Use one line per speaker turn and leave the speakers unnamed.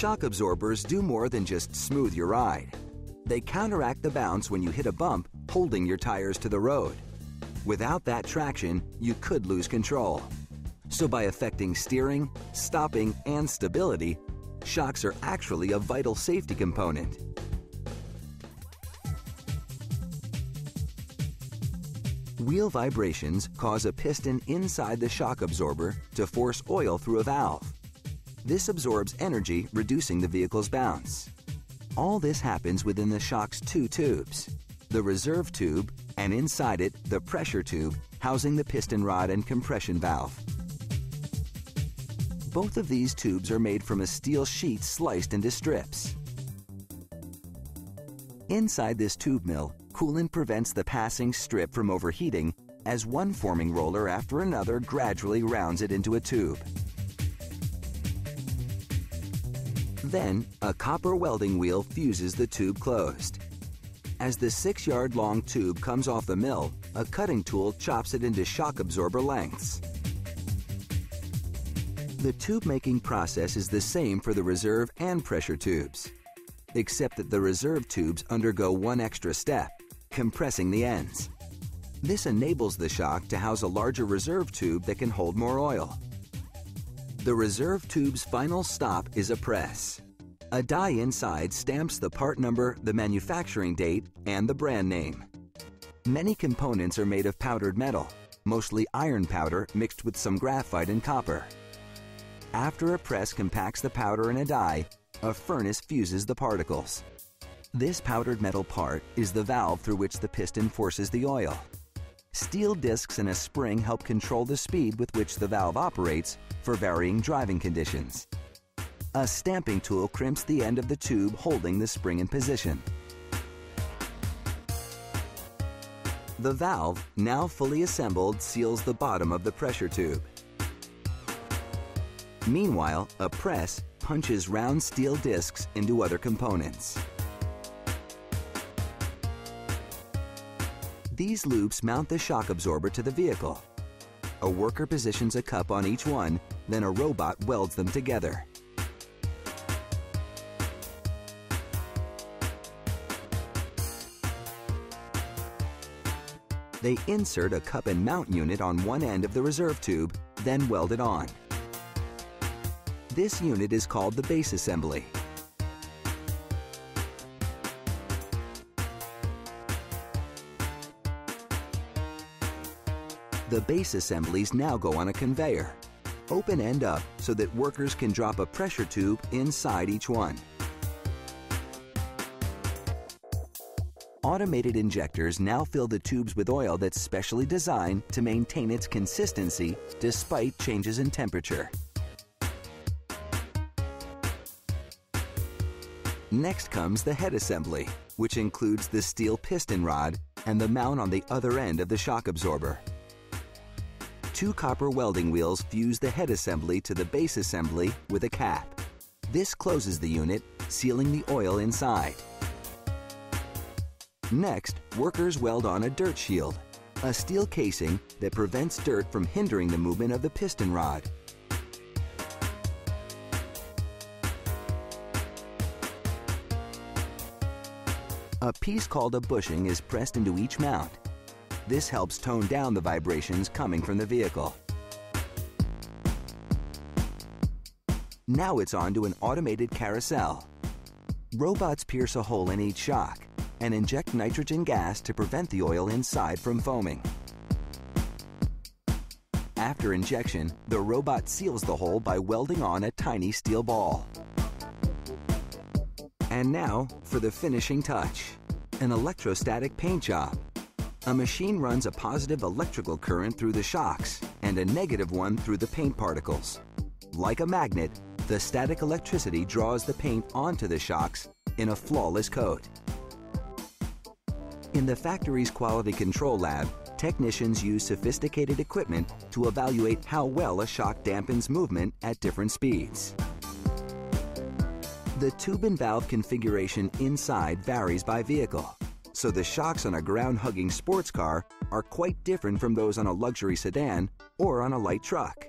Shock absorbers do more than just smooth your ride. They counteract the bounce when you hit a bump, holding your tires to the road. Without that traction, you could lose control. So by affecting steering, stopping, and stability, shocks are actually a vital safety component. Wheel vibrations cause a piston inside the shock absorber to force oil through a valve. This absorbs energy, reducing the vehicle's bounce. All this happens within the shock's two tubes, the reserve tube, and inside it, the pressure tube housing the piston rod and compression valve. Both of these tubes are made from a steel sheet sliced into strips. Inside this tube mill, coolant prevents the passing strip from overheating as one forming roller after another gradually rounds it into a tube. Then, a copper welding wheel fuses the tube closed. As the 6-yard-long tube comes off the mill, a cutting tool chops it into shock absorber lengths. The tube-making process is the same for the reserve and pressure tubes, except that the reserve tubes undergo one extra step, compressing the ends. This enables the shock to house a larger reserve tube that can hold more oil. The reserve tube's final stop is a press. A die inside stamps the part number, the manufacturing date, and the brand name. Many components are made of powdered metal, mostly iron powder mixed with some graphite and copper. After a press compacts the powder in a die, a furnace fuses the particles. This powdered metal part is the valve through which the piston forces the oil. Steel discs and a spring help control the speed with which the valve operates for varying driving conditions. A stamping tool crimps the end of the tube holding the spring in position. The valve, now fully assembled, seals the bottom of the pressure tube. Meanwhile, a press punches round steel discs into other components. These loops mount the shock absorber to the vehicle. A worker positions a cup on each one, then a robot welds them together. They insert a cup and mount unit on one end of the reserve tube, then weld it on. This unit is called the base assembly. The base assemblies now go on a conveyor, open end up so that workers can drop a pressure tube inside each one. Automated injectors now fill the tubes with oil that's specially designed to maintain its consistency despite changes in temperature. Next comes the head assembly, which includes the steel piston rod and the mount on the other end of the shock absorber. Two copper welding wheels fuse the head assembly to the base assembly with a cap. This closes the unit, sealing the oil inside. Next, workers weld on a dirt shield, a steel casing that prevents dirt from hindering the movement of the piston rod. A piece called a bushing is pressed into each mount. This helps tone down the vibrations coming from the vehicle. Now it's on to an automated carousel. Robots pierce a hole in each shock and inject nitrogen gas to prevent the oil inside from foaming. After injection, the robot seals the hole by welding on a tiny steel ball. And now for the finishing touch, an electrostatic paint job. A machine runs a positive electrical current through the shocks and a negative one through the paint particles. Like a magnet, the static electricity draws the paint onto the shocks in a flawless coat. In the factory's quality control lab, technicians use sophisticated equipment to evaluate how well a shock dampens movement at different speeds. The tube and valve configuration inside varies by vehicle, so the shocks on a ground-hugging sports car are quite different from those on a luxury sedan or on a light truck.